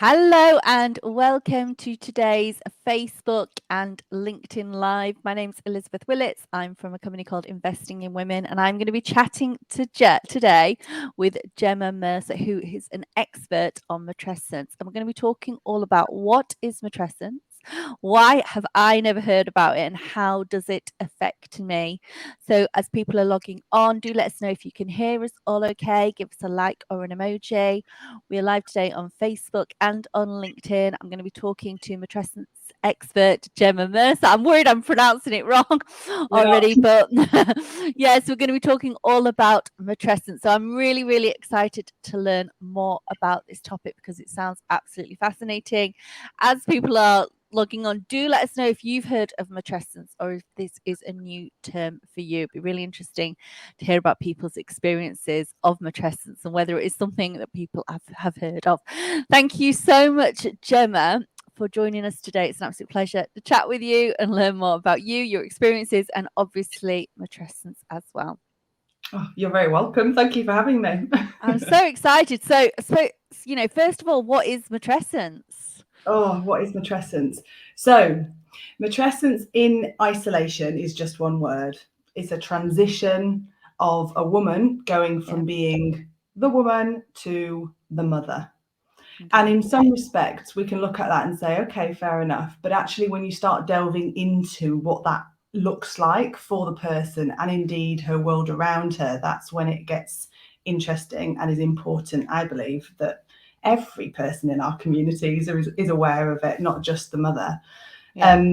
Hello and welcome to today's Facebook and LinkedIn Live. My name's Elizabeth Willits. I'm from a company called Investing in Women, and I'm going to be chatting today with Gemma Mercer, who is an expert on matrescence. And we're going to be talking all about what is matrescence, why have I never heard about it, and how does it affect me? So as people are logging on, do let us know if you can hear us all okay. Give us a like or an emoji. We are live today on Facebook and on LinkedIn. I'm going to be talking to matrescence expert Gemma Mercer. I'm worried I'm pronouncing it wrong already, but yes, we're going to be talking all about matrescence. So I'm really, really excited to learn more about this topic because it sounds absolutely fascinating. As people are logging on, do let us know if you've heard of matrescence or if this is a new term for you. It'd be really interesting to hear about people's experiences of matrescence and whether it is something that people have heard of. Thank you so much, Gemma, for joining us today. It's an absolute pleasure to chat with you and learn more about you, your experiences, and obviously matrescence as well. Oh, you're very welcome. Thank you for having me. I'm so excited. So, first of all, what is matrescence? Oh, what is matrescence? So, matrescence in isolation is just one word. It's a transition of a woman going Yeah. from being the woman to the mother. And Okay. in some respects, we can look at that and say, okay, fair enough. But actually, when you start delving into what that looks like for the person and indeed her world around her, that's when it gets interesting and is important, I believe, that every person in our communities is aware of it, not just the mother. Yeah.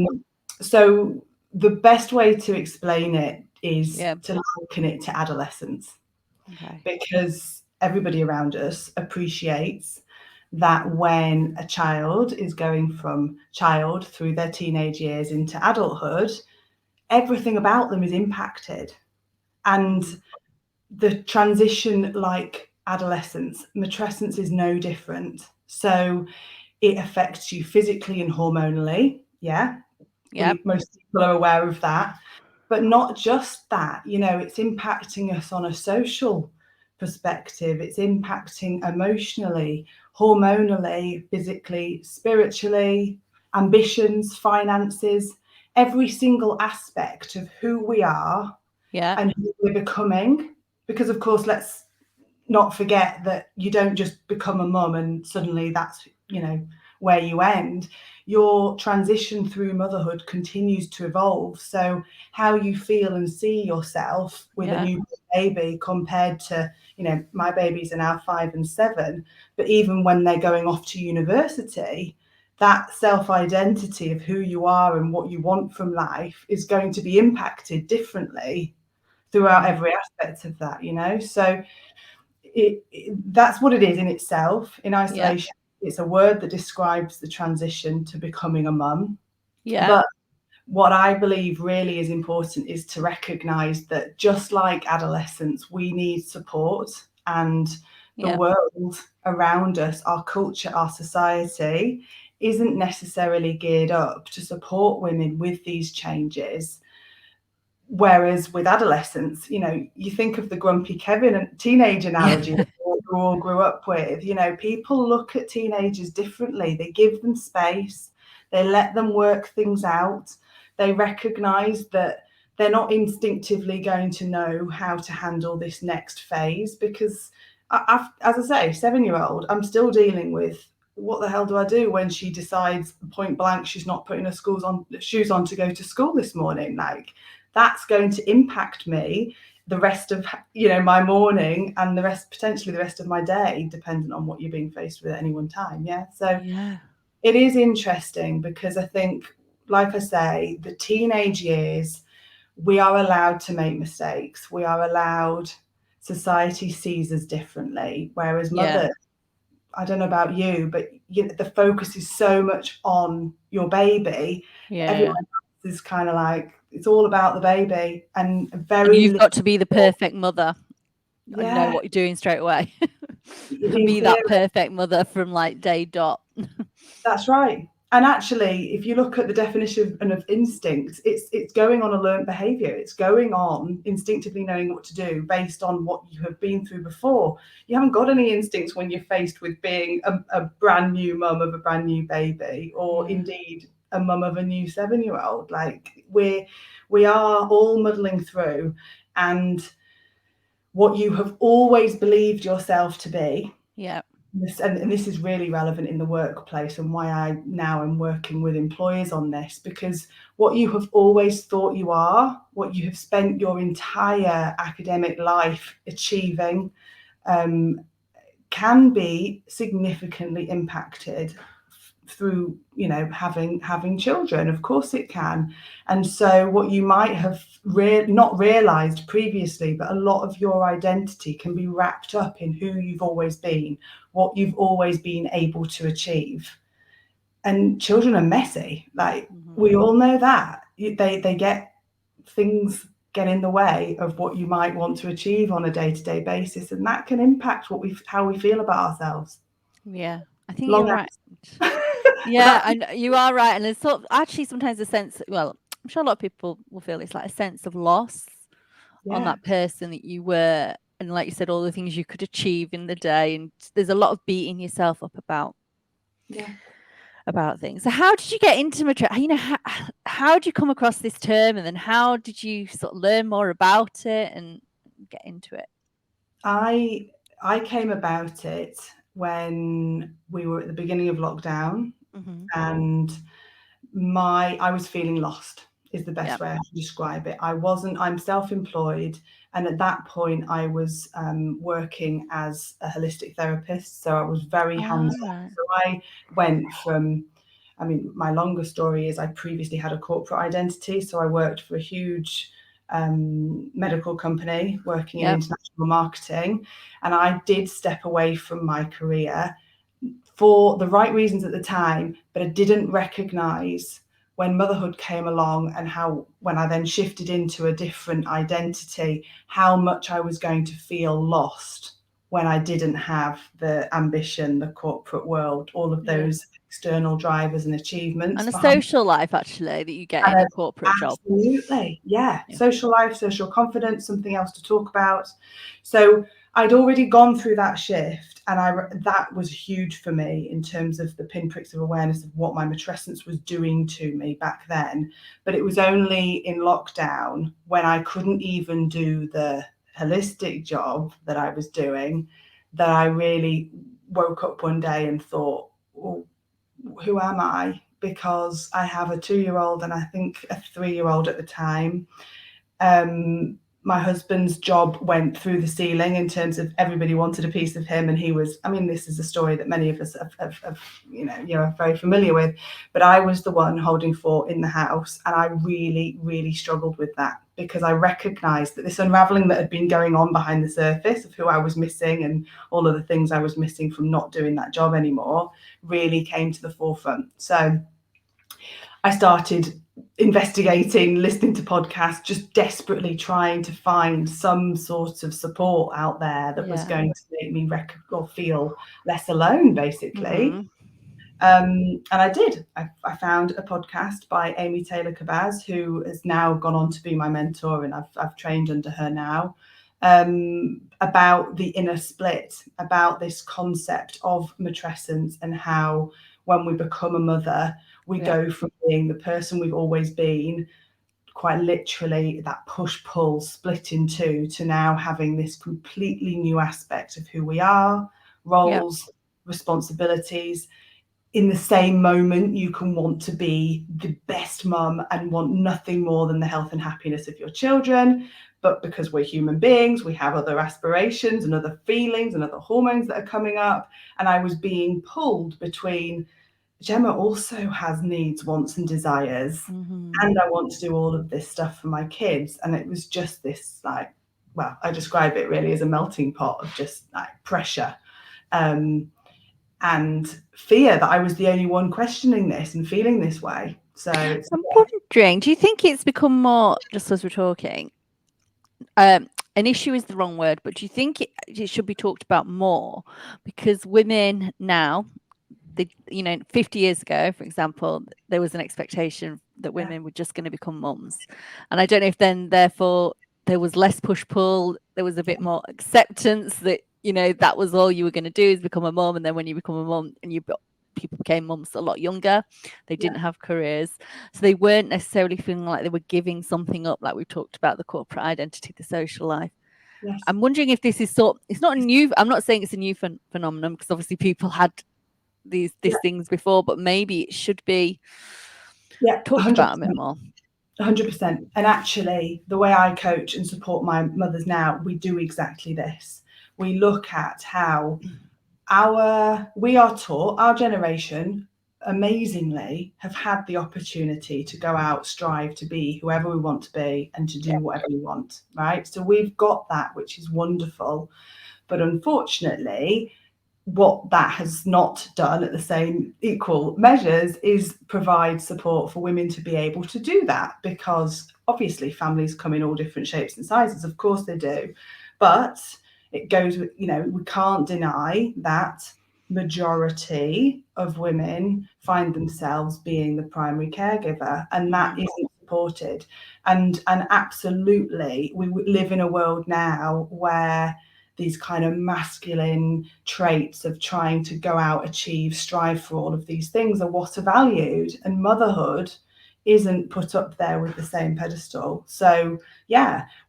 So the best way to explain it is Yeah. to liken it to adolescence, Okay. because everybody around us appreciates that when a child is going from child through their teenage years into adulthood, everything about them is impacted. And the transition, like adolescence, matrescence is no different. So it affects you physically and hormonally. Yeah, Yep. most people are aware of that. But not just that, it's impacting us on a social perspective. It's impacting emotionally, hormonally, physically, spiritually, ambitions, finances, every single aspect of who we are Yeah. and who we're becoming. Because, of course, let's not forget that you don't just become a mum and suddenly that's, where you end. Your transition through motherhood continues to evolve. So how you feel and see yourself with a Yeah. new baby compared to, my babies are now 5 and 7, but even when they're going off to university, that self-identity of who you are and what you want from life is going to be impacted differently throughout every aspect of that, So that's what it is in itself. In Yeah. isolation, it's a word that describes the transition to becoming a mum. Yeah. But what I believe really is important is to recognize that just like adolescence, we need support, and the Yeah. world around us, our culture, our society, isn't necessarily geared up to support women with these changes. Whereas with adolescence, you think of the grumpy Kevin and teenage Yeah. analogy that we all grew up with. People look at teenagers differently. They give them space, they let them work things out, they recognize that they're not instinctively going to know how to handle this next phase. Because, as I say, 7-year-old, I'm still dealing with what the hell do I do when she decides point blank she's not putting her shoes on to go to school this morning. Like, that's going to impact me the rest of my morning and potentially the rest of my day, dependent on what you're being faced with at any one time. Yeah, so Yeah. it is interesting because I think, like I say, the teenage years, we are allowed to make mistakes, we are allowed, society sees us differently, whereas Yeah. mothers, I don't know about you, but the focus is so much on your baby. Everyone Yeah. else is kind of like, it's all about the baby and And very you've little. got to be the perfect mother and know Yeah, what you're doing straight away and in be that theory, perfect mother from like day dot. that's right. And actually, if you look at the definition of instinct, it's going on a learned behaviour. It's going on instinctively knowing what to do based on what you have been through before. You haven't got any instincts when you're faced with being a brand new mum of a brand new baby, or indeed a mum of a new 7-year-old. Like we are all muddling through, and what you have always believed yourself to be. Yeah. And this is really relevant in the workplace, and why I now am working with employers on this, because what you have always thought you are, what you have spent your entire academic life achieving, can be significantly impacted through having children. Of course it can. And so what you might have not realized previously, but a lot of your identity can be wrapped up in who you've always been, what you've always been able to achieve. And children are messy, like we all know that. They get things get in the way of what you might want to achieve on a day-to-day basis, and that can impact how we feel about ourselves. Yeah, I think Long you're right. but Yeah, and you are right. And there's sort of actually sometimes a sense, well, I'm sure a lot of people will feel it's like a sense of loss on that person that you were. And like you said, all the things you could achieve in the day. And there's a lot of beating yourself up about things. So how did you get into matrescence? You know, how did you come across this term, and then how did you sort of learn more about it and get into it? I came about it when we were at the beginning of lockdown, and I was feeling lost is the best way I can describe it. I'm self-employed, and at that point I was working as a holistic therapist, so I was very hands-on. So I went from, my longer story is I previously had a corporate identity, so I worked for a huge medical company working in international marketing, and I did step away from my career for the right reasons at the time, but I didn't recognize when motherhood came along, and how when I then shifted into a different identity, how much I was going to feel lost when I didn't have the ambition, the corporate world, all of those external drivers and achievements. And a social life, actually, that you get in a corporate job. Absolutely, yeah. Social life, social confidence, something else to talk about. So I'd already gone through that shift, and that was huge for me in terms of the pinpricks of awareness of what my matrescence was doing to me back then. But it was only in lockdown, when I couldn't even do the holistic job that I was doing, that I really woke up one day and thought, well, who am I? Because I have a 2-year-old and I think a 3-year-old at the time. My husband's job went through the ceiling in terms of everybody wanted a piece of him, and he was, this is a story that many of us have you're very familiar with, but I was the one holding fort in the house, and I really, really struggled with that, because I recognized that this unraveling that had been going on behind the surface of who I was missing and all of the things I was missing from not doing that job anymore really came to the forefront. So I started investigating, listening to podcasts, just desperately trying to find some sort of support out there that was going to make me feel less alone, basically. And I did. I found a podcast by Amy Taylor Kabaz, who has now gone on to be my mentor, and I've trained under her now, about the inner split, about this concept of matrescence, and how when we become a mother, we go from being the person we've always been, quite literally that push-pull split in two, to now having this completely new aspect of who we are, roles, responsibilities. In the same moment, you can want to be the best mum and want nothing more than the health and happiness of your children. But because we're human beings, we have other aspirations and other feelings and other hormones that are coming up. And I was being pulled between, Gemma also has needs, wants, and desires. And I want to do all of this stuff for my kids. And it was just this, like, well, I describe it really as a melting pot of just like pressure. And fear that I was the only one questioning this and feeling this way. So I'm wondering, do you think it's become more, just as we're talking, an issue is the wrong word, but do you think it should be talked about more? Because women now, the 50 years ago, for example, there was an expectation that women were just going to become mums. And I don't know if then, therefore, there was less push pull, there was a bit more acceptance that, that was all you were going to do is become a mum. And then when you become a mum and people became mums a lot younger, they didn't have careers. So they weren't necessarily feeling like they were giving something up, like we talked about the corporate identity, the social life. Yes. I'm wondering if this is it's not a new, I'm not saying it's a new phenomenon, because obviously people had these things before, but maybe it should be talked about a bit more. 100%. And actually, the way I coach and support my mothers now, we do exactly this. We look at how we are taught, our generation, amazingly, have had the opportunity to go out, strive to be whoever we want to be and to do whatever we want, right? So we've got that, which is wonderful. But unfortunately, what that has not done at the same equal measures is provide support for women to be able to do that, because obviously families come in all different shapes and sizes, of course they do, but it goes with, we can't deny that majority of women find themselves being the primary caregiver, and that isn't supported. And absolutely, we live in a world now where these kind of masculine traits of trying to go out, achieve, strive for all of these things are what are valued, and motherhood isn't put up there with the same pedestal. So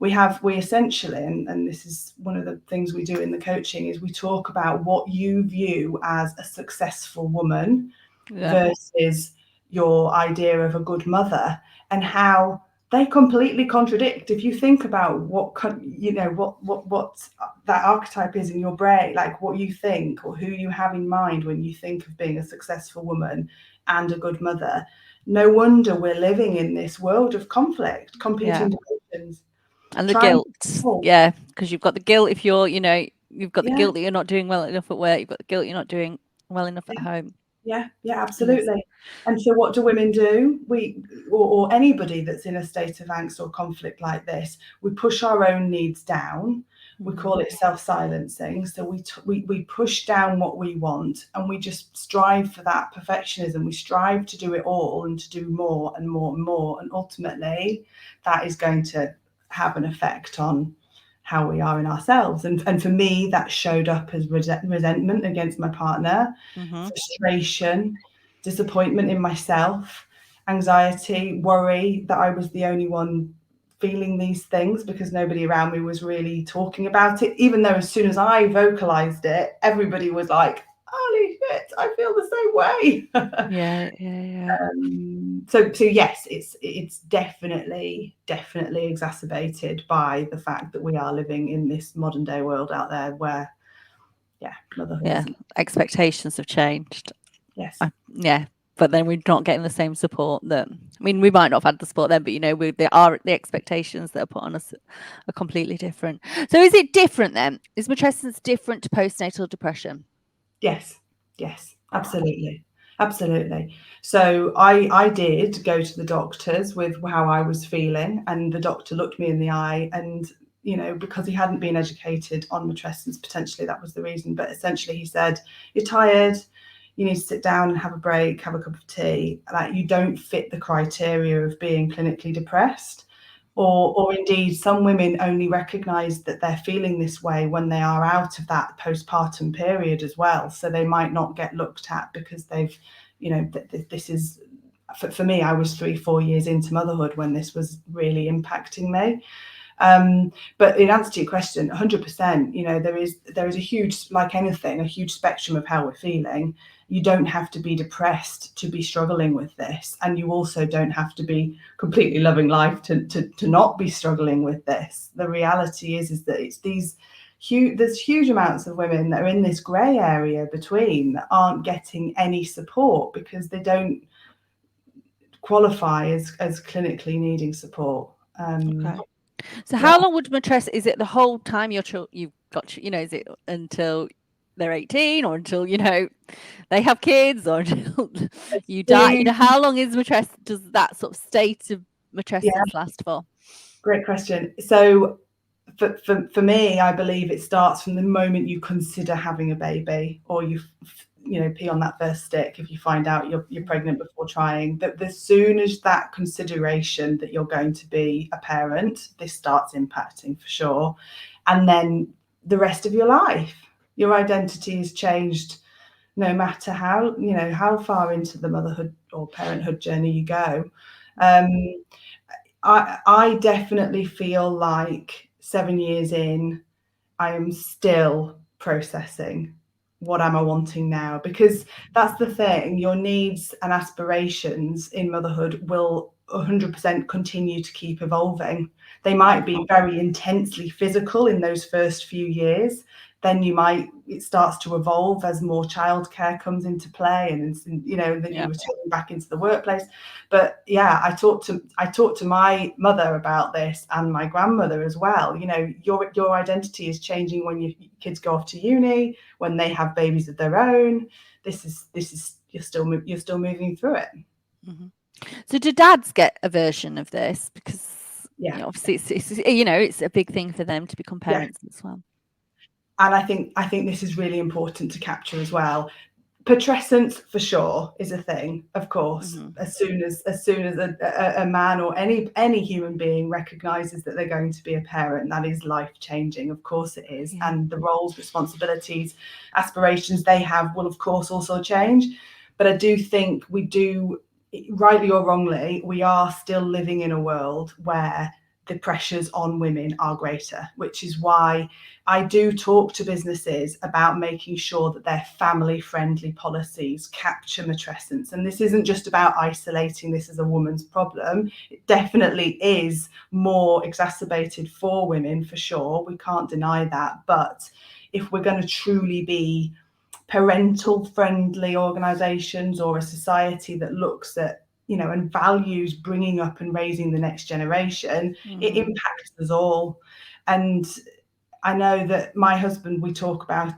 we essentially, and this is one of the things we do in the coaching, is we talk about what you view as a successful woman versus your idea of a good mother, and how they completely contradict. If you think about what that archetype is in your brain, like what you think or who you have in mind when you think of being a successful woman and a good mother, no wonder we're living in this world of conflict, competing emotions. And the guilt. Yeah, because you've got the guilt if you're, you've got the guilt that you're not doing well enough at work. You've got the guilt you're not doing well enough at home. Yeah, absolutely. And so what do women do? Or anybody that's in a state of angst or conflict like this, we push our own needs down. We call it self-silencing. So we push down what we want, and we just strive for that perfectionism. We strive to do it all and to do more and more and more. And ultimately, that is going to have an effect on how we are in ourselves. And for me, that showed up as resentment against my partner, frustration, disappointment in myself, anxiety, worry that I was the only one feeling these things because nobody around me was really talking about it, even though as soon as I vocalized it, everybody was like, holy shit, I feel the same way. So yes, it's definitely exacerbated by the fact that we are living in this modern day world out there where motherhood expectations have changed. Yes. But then we're not getting the same support that, we might not have had the support then, but the expectations that are put on us are completely different. So is it different then? Is matrescence different to postnatal depression? Yes, absolutely. So I did go to the doctors with how I was feeling, and the doctor looked me in the eye, and because he hadn't been educated on matrescence, potentially that was the reason, but essentially he said, you're tired, you need to sit down and have a break, have a cup of tea, like you don't fit the criteria of being clinically depressed. Or indeed, some women only recognise that they're feeling this way when they are out of that postpartum period as well. So they might not get looked at because they've, this is, for me, I was 3-4 years into motherhood when this was really impacting me. But in answer to your question, 100%, there is a huge, like anything, a huge spectrum of how we're feeling. You don't have to be depressed to be struggling with this, and you also don't have to be completely loving life to not be struggling with this. The reality is that it's there's huge amounts of women that are in this grey area between that aren't getting any support because they don't qualify as clinically needing support. So how long would matrescence? Is it the whole time you've got, is it until they're 18 or until, they have kids or until you die? How long is matrescence? Does that sort of state of matrescence last for? Great question. So for me, I believe it starts from the moment you consider having a baby, or pee on that first stick if you find out you're pregnant before trying. That as soon as that consideration that you're going to be a parent, this starts impacting for sure. And then the rest of your life, your identity is changed no matter how far into the motherhood or parenthood journey you go. Um, I definitely feel like 7 years in, I am still processing what am I wanting now, because that's the thing, your needs and aspirations in motherhood will 100% continue to keep evolving. They might be very intensely physical in those first few years, then it starts to evolve as more childcare comes into play, and then you return back into the workplace. But yeah, I talked to my mother about this, and my grandmother as well. Your identity is changing when your kids go off to uni, when they have babies of their own. This is you're still moving through it. Mm-hmm. So do dads get a version of this? Because obviously it's a big thing for them to become parents as well. And I think this is really important to capture as well. Matrescence for sure is a thing, of course. Mm-hmm. As soon as a man or any human being recognizes that they're going to be a parent, that is life changing. Of course it is. Yeah. And the roles, responsibilities, aspirations they have will of course also change. But I do think we do, rightly or wrongly, we are still living in a world where the pressures on women are greater, which is why I do talk to businesses about making sure that their family-friendly policies capture matrescence. And this isn't just about isolating this as a woman's problem. It definitely is more exacerbated for women, for sure. We can't deny that. But if we're going to truly be parental-friendly organisations, or a society that looks at and values bringing up and raising the next generation, it impacts us all. And I know that my husband, we talk about,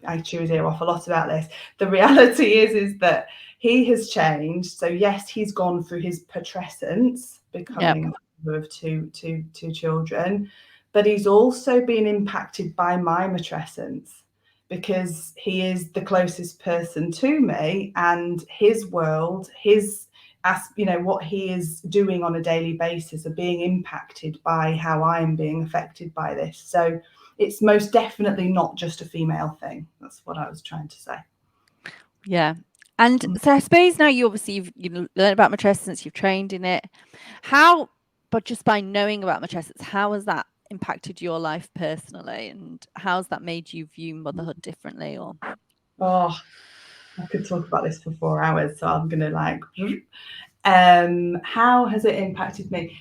I chew his ear off a lot about this. The reality is that he has changed. So yes, he's gone through his matrescence, becoming a father of two children, but he's also been impacted by my matrescence, because he is the closest person to me, and his world, what he is doing on a daily basis are being impacted by how I am being affected by this. So it's most definitely not just a female thing. That's what I was trying to say. Yeah. And so I suppose now you've learned about matrescence, you've trained in it. But just by knowing about matrescence, how has that impacted your life personally, and how's that made you view motherhood differently? Or I could talk about this for 4 hours, so I'm gonna how has it impacted me?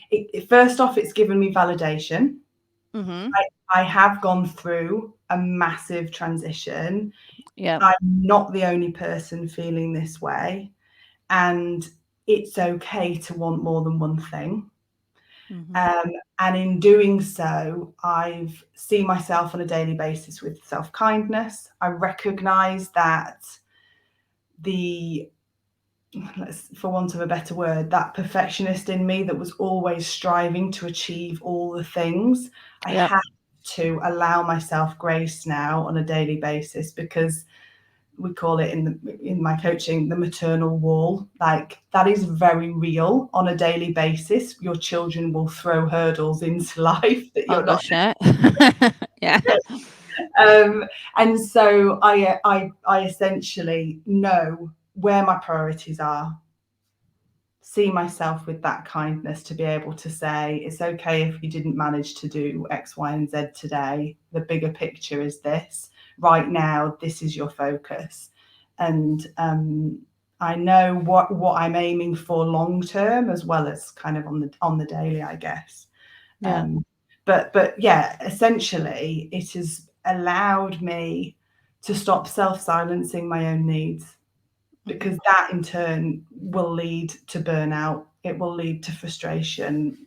First off, it's given me validation. Mm-hmm. I have gone through a massive transition. Yeah. I'm not the only person feeling this way, and it's okay to want more than one thing. Mm-hmm. And in doing so, I've seen myself on a daily basis with self-kindness. I recognise that for want of a better word, that perfectionist in me that was always striving to achieve all the things, I have to allow myself grace now on a daily basis, because we call it in my coaching the maternal wall. Like, that is very real on a daily basis. Your children will throw hurdles into life that you're not. Yeah. And so I essentially know where my priorities are, see myself with that kindness to be able to say, it's okay if you didn't manage to do X, Y, and Z today. The bigger picture is this. Right now, this is your focus. And I know what I'm aiming for long term, as well as kind of on the daily, I guess. Yeah. But yeah, essentially, it has allowed me to stop self-silencing my own needs, because that in turn will lead to burnout. It will lead to frustration,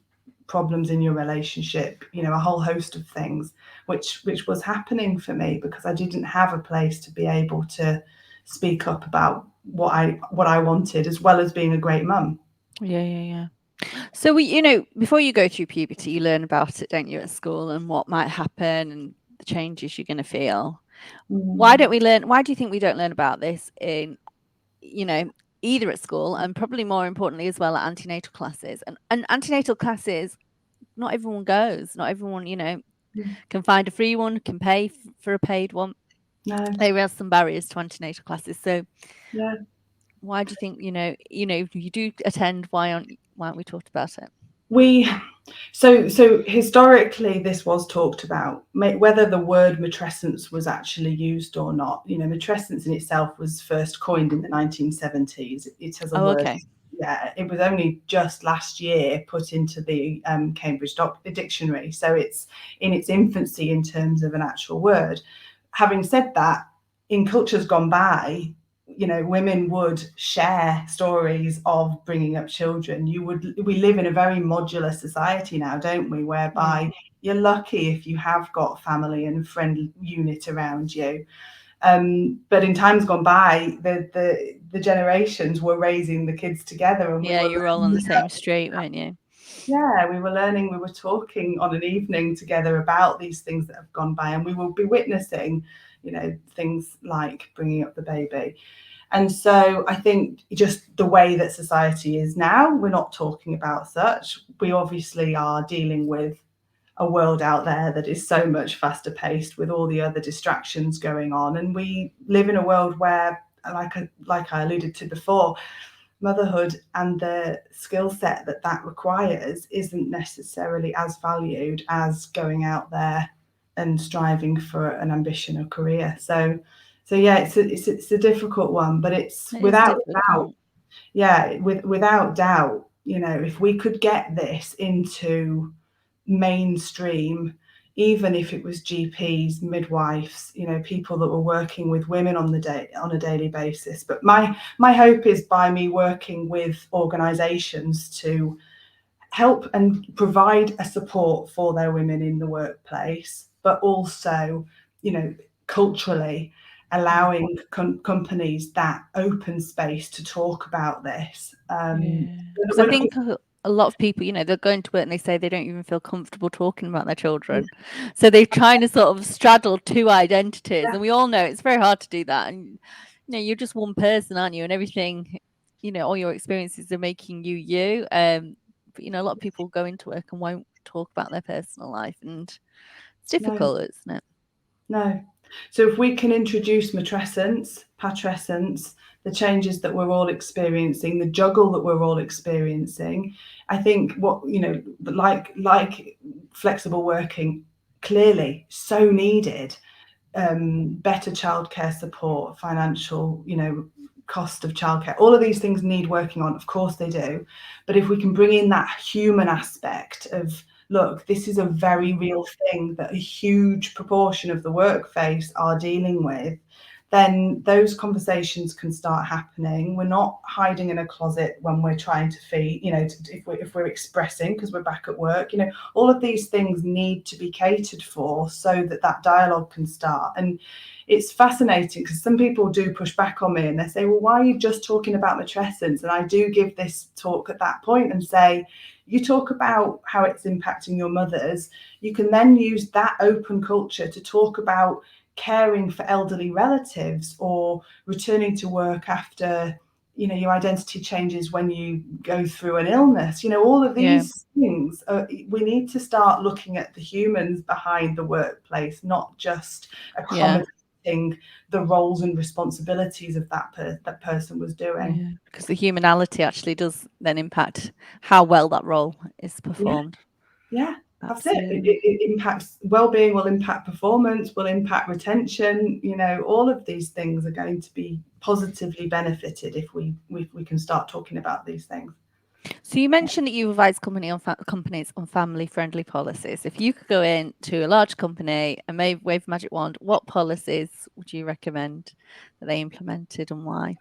problems in your relationship, a whole host of things, which was happening for me because I didn't have a place to be able to speak up about what I wanted, as well as being a great mum. Yeah. So before you go through puberty, you learn about it, don't you, at school, and what might happen and the changes you're going to feel. Why Mm. don't we learn? Why do you think we don't learn about this in, you know, either at school and probably more importantly as well at antenatal classes? And antenatal classes, not everyone goes. Not everyone, Mm. can find a free one, can pay for a paid one. No. There are some barriers to antenatal classes. So Yeah. why do you think, if you do attend, why aren't we talked about it? We so historically this was talked about, whether the word matrescence was actually used or not. Matrescence in itself was first coined in the 1970s. It has a Oh, word. okay. Yeah, it was only just last year put into the Cambridge Dictionary, so it's in its infancy in terms of an actual word. Having said that, in cultures gone by, women would share stories of bringing up children. We live in a very modular society now, don't we, Yeah. whereby you're lucky if you have got family and friend unit around you. But in times gone by, the generations were raising the kids together, and we Yeah, were you were all on the learning. same street, weren't you? Yeah, we were learning, we were talking on an evening together about these things that have gone by, and we will be witnessing, things like bringing up the baby. And so I think just the way that society is now, we're not talking about such. We obviously are dealing with a world out there that is so much faster paced with all the other distractions going on. And we live in a world where, like I alluded to before, motherhood and the skill set that requires isn't necessarily as valued as going out there and striving for an ambition or career. So yeah, it's a difficult one, but it's It is without doubt, difficult. yeah, without doubt, if we could get this into mainstream, even if it was GPs, midwives, people that were working with women on a daily basis. But my hope is, by me working with organisations to help and provide a support for their women in the workplace, but also, culturally Mm. allowing companies that open space to talk about this. Yeah. Because I think a lot of people, they'll go into work and they say they don't even feel comfortable talking about their children. So they're trying to sort of straddle two identities. Yeah, And we all know it's very hard to do that. And, you're just one person, aren't you? And everything, all your experiences are making you you. But, a lot of people go into work and won't talk about their personal life. And it's no. difficult, isn't it? No. So if we can introduce matrescence, the changes that we're all experiencing, the juggle that we're all experiencing, I think like flexible working, clearly so needed. Better childcare support, financial, cost of childcare, all of these things need working on. Of course they do. But if we can bring in that human aspect of, look, this is a very real thing that a huge proportion of the workforce are dealing with, then those conversations can start happening. We're not hiding in a closet when we're trying to feed, if we're expressing because we're back at work. All of these things need to be catered for so that dialogue can start. And it's fascinating because some people do push back on me and they say, well, why are you just talking about matrescence? And I do give this talk at that point and say, you talk about how it's impacting your mothers. You can then use that open culture to talk about caring for elderly relatives or returning to work after, your identity changes when you go through an illness. All of Yeah. these things, we need to start looking at the humans behind the workplace, not just Yeah. accommodating the roles and responsibilities of that person was doing. Yeah. Because the humanality actually does then impact how well that role is Yeah, performed. yeah. That's it. Absolutely. It impacts well-being, will impact performance, will impact retention. All of these things are going to be positively benefited if we can start talking about these things. So you mentioned that you advise companies on family-friendly policies. If you could go into a large company and wave a magic wand, what policies would you recommend that they implemented and why?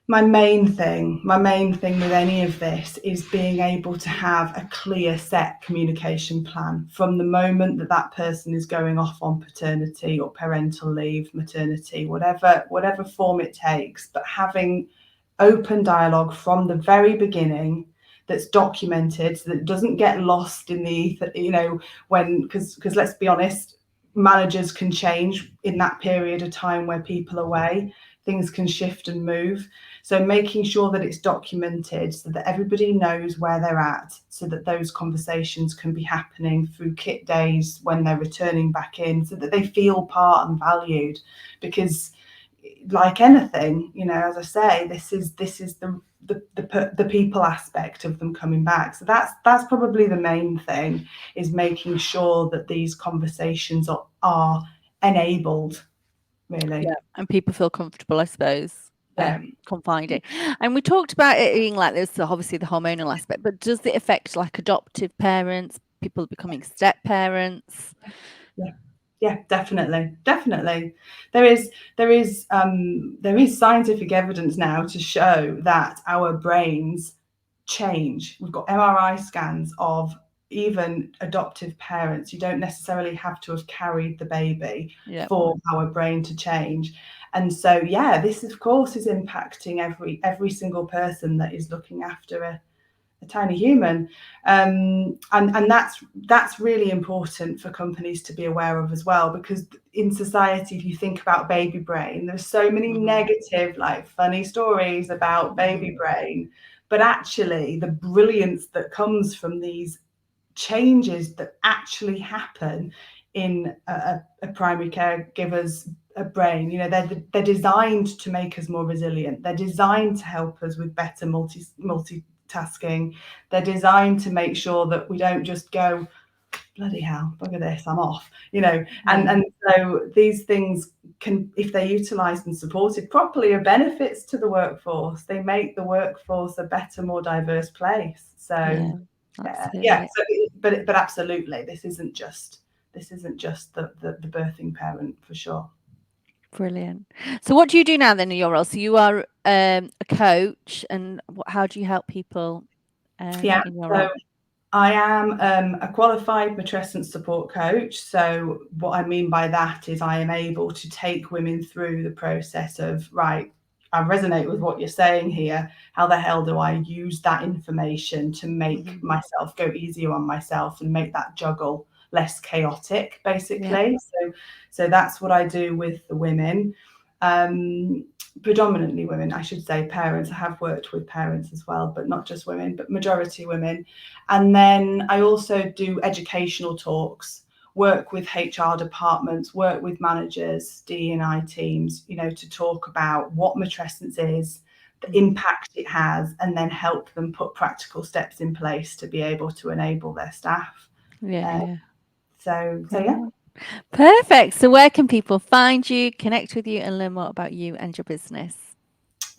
My main thing with any of this is being able to have a clear set communication plan from the moment that person is going off on paternity or parental leave, maternity, whatever form it takes, but having open dialogue from the very beginning that's documented so that it doesn't get lost in the ether, because let's be honest, managers can change in that period of time where people are away. Things can shift and move. So making sure that it's documented so that everybody knows where they're at, so that those conversations can be happening through kit days when they're returning back in, so that they feel part and valued. Because like anything, you know, as I say, this is the people aspect of them coming back. So that's probably the main thing, is making sure that these conversations are enabled, really. Yeah, and people feel comfortable, I suppose, Yeah. confiding. And we talked about it being like this, so obviously the hormonal aspect, but does it affect like adoptive parents, people becoming step parents? Yeah. Yeah, definitely. There is scientific evidence now to show that our brains change. We've got MRI scans of even adoptive parents. You don't necessarily have to have carried the baby Yeah, for our brain to change. And so, yeah, this of course is impacting every single person that is looking after a tiny human, and that's really important for companies to be aware of as well, because in society, if you think about baby brain, there's so many negative, like funny stories about baby brain, but actually the brilliance that comes from these changes that actually happen in a primary caregiver's brain, you know, they're designed to make us more resilient, they're designed to help us with better multitasking, they're designed to make sure that we don't just go, bloody hell, bugger this, I'm off, you know. And so these things can, if they're utilised and supported properly, are benefits to the workforce. They make the workforce a better, more diverse place. So yeah. absolutely. So, but absolutely, this isn't just the birthing parent, for sure. Brilliant. So what do you do now then in your role? So you are a coach, and how do you help people Yeah. in your So role? I am a qualified matrescence support coach. So what I mean by that is I am able to take women through the process of, right, I resonate with what you're saying here. How the hell do I use that information to make myself go easier on myself and make that juggle less chaotic, Yeah, basically? So that's what I do with the women. Um, Predominantly women, I should say, parents. I have worked with parents as well, but not just women, but majority women. And then I also do educational talks, work with HR departments, work with managers, D&I teams, you know, to talk about what matrescence is, the impact it has, and then help them put practical steps in place to be able to enable their staff. Uh, yeah. so yeah. Brilliant. Perfect. So where can people find you, connect with you, and learn more about you and your business?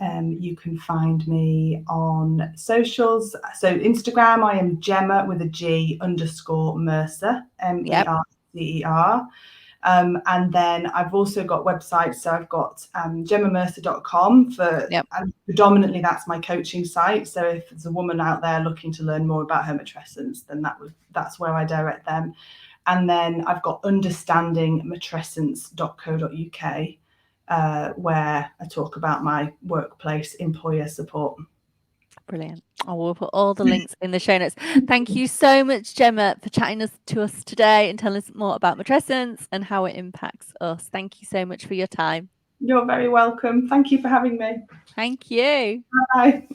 You can find me on socials. So Instagram, I am Gemma with a G _ Mercer, Yep. Mercer. And then I've also got websites. So I've got gemmamercer.com Yep. and predominantly that's my coaching site. So if there's a woman out there looking to learn more about her matrescence, then that's where I direct them. And then I've got understandingmatrescence.co.uk, where I talk about my workplace employer support. Brilliant. I will put all the links in the show notes. Thank you so much, Gemma, for chatting to us today and telling us more about matrescence and how it impacts us. Thank you so much for your time. You're very welcome. Thank you for having me. Thank you. Bye.